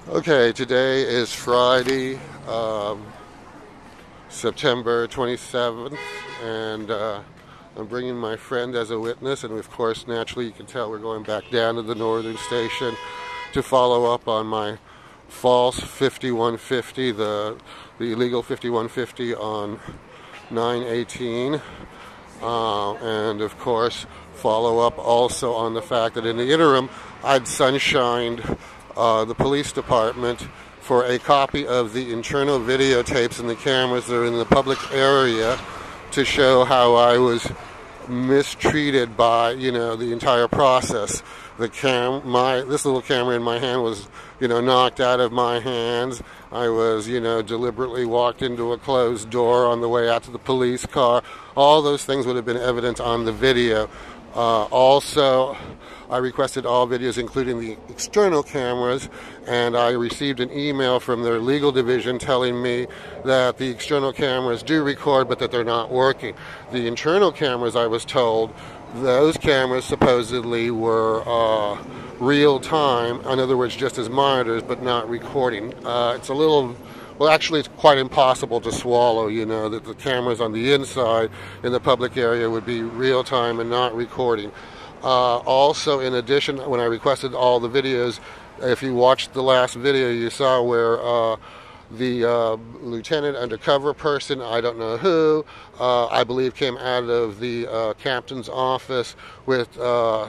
Okay, today is Friday, September 27th, and I'm bringing my friend as a witness, and of course, naturally, you can tell we're going back down to the northern station to follow up on my false 5150, the illegal 5150 on 9/18, and of course, follow up also on the fact that in the interim, I'd sunshined the police department for a copy of the internal videotapes and the cameras that are in the public area to show how I was mistreated by, the entire process. This little camera in my hand was, knocked out of my hands. I was, deliberately walked into a closed door on the way out to the police car. All those things would have been evident on the video. Also, I requested all videos, including the external cameras, and I received an email from their legal division telling me that the external cameras do record, but that they're not working. The internal cameras, I was told, those cameras supposedly were real time, in other words, just as monitors, but not recording. It's a little... Well, actually, it's quite impossible to swallow, that the cameras on the inside in the public area would be real time and not recording. Also, in addition, when I requested all the videos, if you watched the last video, you saw where the lieutenant undercover person, I don't know who, I believe came out of the captain's office with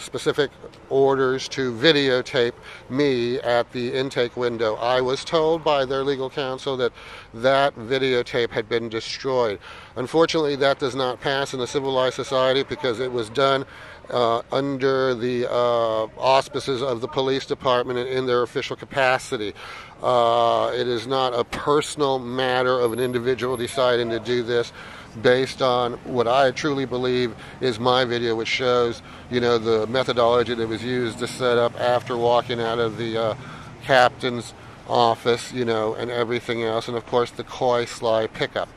specific orders to videotape me at the intake window. I was told by their legal counsel that that videotape had been destroyed. Unfortunately, that does not pass in a civilized society because it was done under the auspices of the police department and in their official capacity. It is not a personal matter of an individual deciding to do this based on what I truly believe is my video, which shows, the methodology that was used to set up after walking out of the captain's office, and everything else, and of course the coy, sly pickup.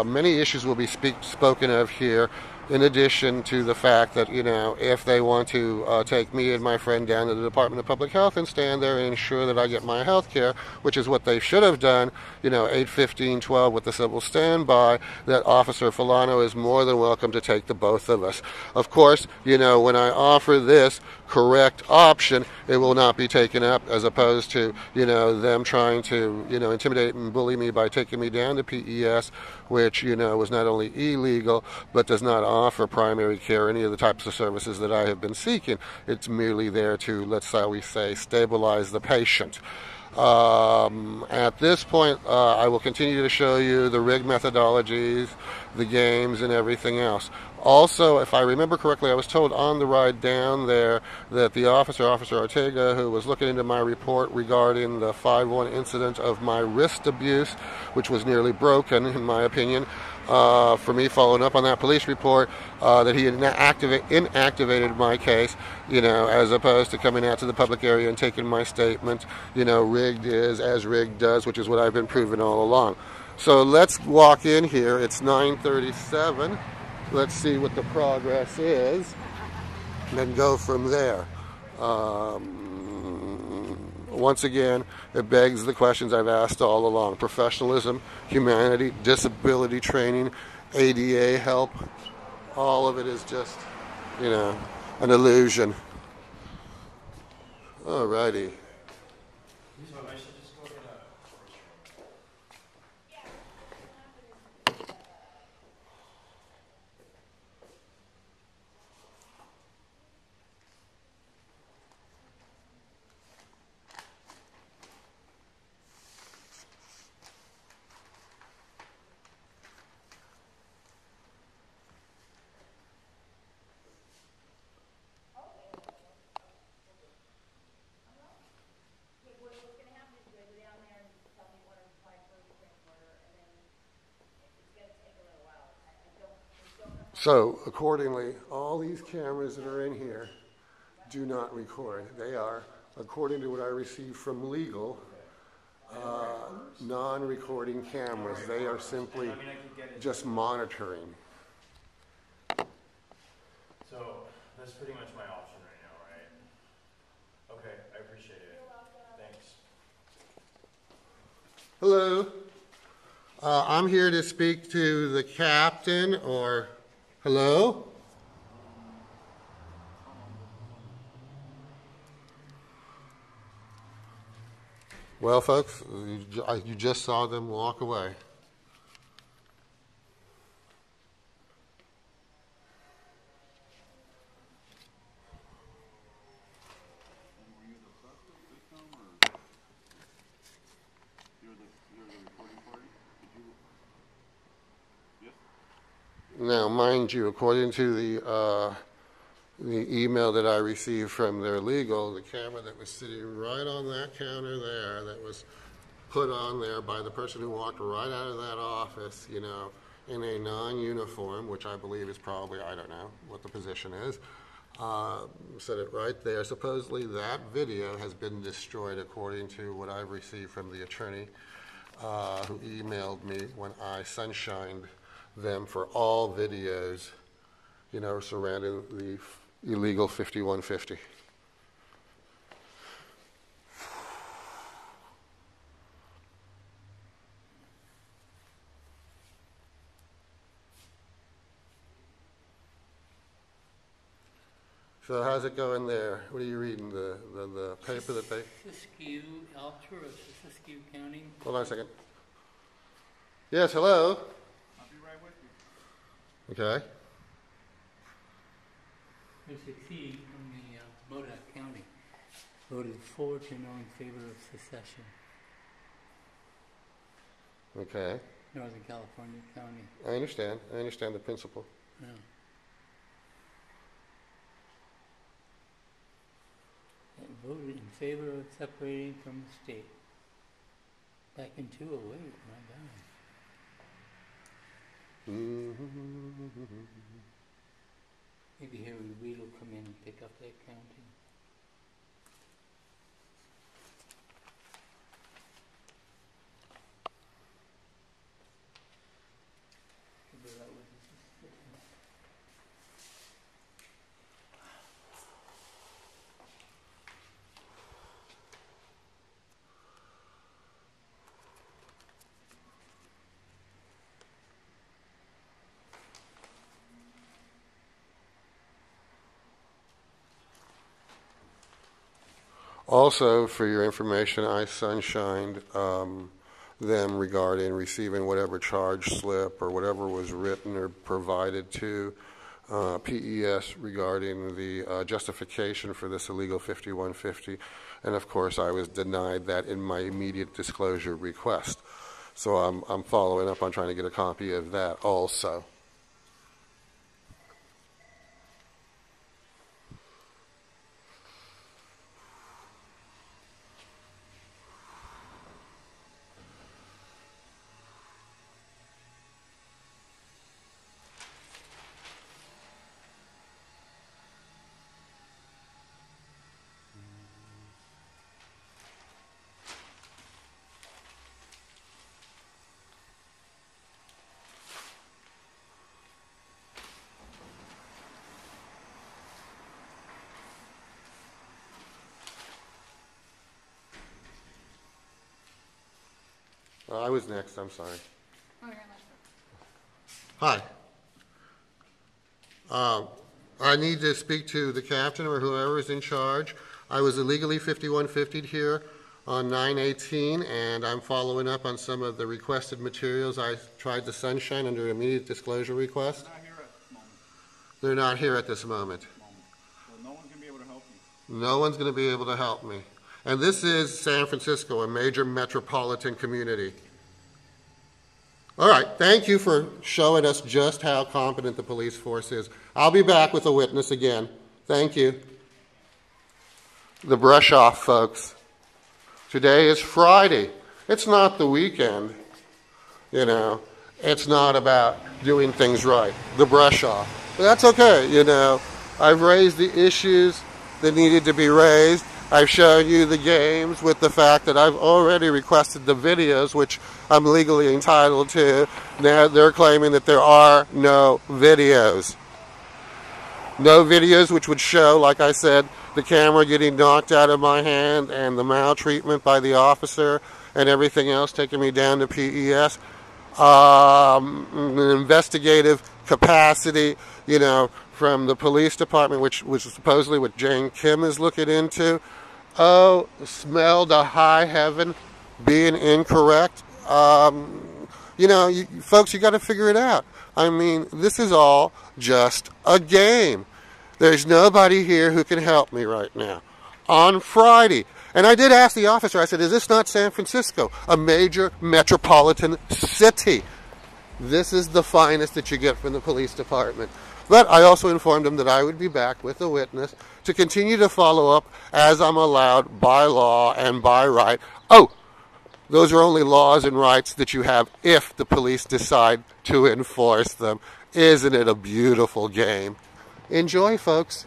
Many issues will be spoken of here, in addition to the fact that, if they want to take me and my friend down to the Department of Public Health and stand there and ensure that I get my health care, which is what they should have done, 8/15/12 with the civil standby, that Officer Fulano is more than welcome to take the both of us. Of course, when I offer this correct option, it will not be taken up, as opposed to, them trying to, intimidate and bully me by taking me down to PES, which, was not only illegal, but does not offer primary care, any of the types of services that I have been seeking. It's merely there to, let's how we say, stabilize the patient. At this point, I will continue to show you the rig methodologies, the games, and everything else. Also, if I remember correctly, I was told on the ride down there that the Officer Ortega, who was looking into my report regarding the 5/1 incident of my wrist abuse, which was nearly broken, in my opinion, for me following up on that police report, that he had inactivated my case, as opposed to coming out to the public area and taking my statement. Rigged is as rigged does, which is what I've been proving all along. So let's walk in here. It's 9:37. Let's see what the progress is, and then go from there. Once again, it begs the questions I've asked all along. Professionalism, humanity, disability training, ADA help, all of it is just, an illusion. Alrighty. So, accordingly, all these cameras that are in here do not record. They are, according to what I received from legal, non-recording cameras. They are simply just monitoring. So, that's pretty much my option right now, right? Okay, I appreciate it. Thanks. Hello. I'm here to speak to the captain, or hello? Well, folks, you just saw them walk away. Now, mind you, according to the email that I received from their legal, the camera that was sitting right on that counter there, that was put on there by the person who walked right out of that office, you know, in a non-uniform, which I believe is probably, I don't know what the position is, said it right there. Supposedly that video has been destroyed according to what I've received from the attorney who emailed me when I sunshined them for all videos, you know, surrounding the illegal 5150. So how's it going there? What are you reading? The paper that they... Siskiyou, Altura, Siskiyou County. Hold on a second. Yes, hello? I'll be right with you. Okay. Siskiyou from the Modoc County voted 4-0 in favor of secession. Okay. Northern California County. I understand. I understand the principle. Yeah. And voted in favor of separating from the state. Back in 208, my God. Maybe Harry Reid will come in and pick up that county. Also, for your information, I sunshined them regarding receiving whatever charge slip or whatever was written or provided to PES regarding the justification for this illegal 5150. And of course, I was denied that in my immediate disclosure request. So I'm following up on trying to get a copy of that also. I was next, I'm sorry. Hi. I need to speak to the captain or whoever is in charge. I was illegally 5150'd here on 9/18, and I'm following up on some of the requested materials I tried to sunshine under an immediate disclosure request. They're not here at this moment. They're not here at this moment. So no one's going to be able to help you. No one's going to be able to help me. And this is San Francisco, a major metropolitan community. All right, thank you for showing us just how competent the police force is. I'll be back with a witness again. Thank you. The brush off, folks. Today is Friday. It's not the weekend. You know, it's not about doing things right. The brush off. But that's okay, you know. I've raised the issues that needed to be raised. I've shown you the games with the fact that I've already requested the videos, which I'm legally entitled to. Now they're claiming that there are no videos. No videos which would show, like I said, the camera getting knocked out of my hand and the maltreatment by the officer and everything else taking me down to PES. An investigative capacity, you know, from the police department, which is supposedly what Jane Kim is looking into. Oh, smell the high heaven being incorrect. You know, folks, you got to figure it out. I mean, this is all just a game. There's nobody here who can help me right now. On Friday, and I did ask the officer, I said, is this not San Francisco, a major metropolitan city? This is the finest that you get from the police department. But I also informed him that I would be back with a witness to continue to follow up as I'm allowed by law and by right. Oh, those are only laws and rights that you have if the police decide to enforce them. Isn't it a beautiful game? Enjoy, folks.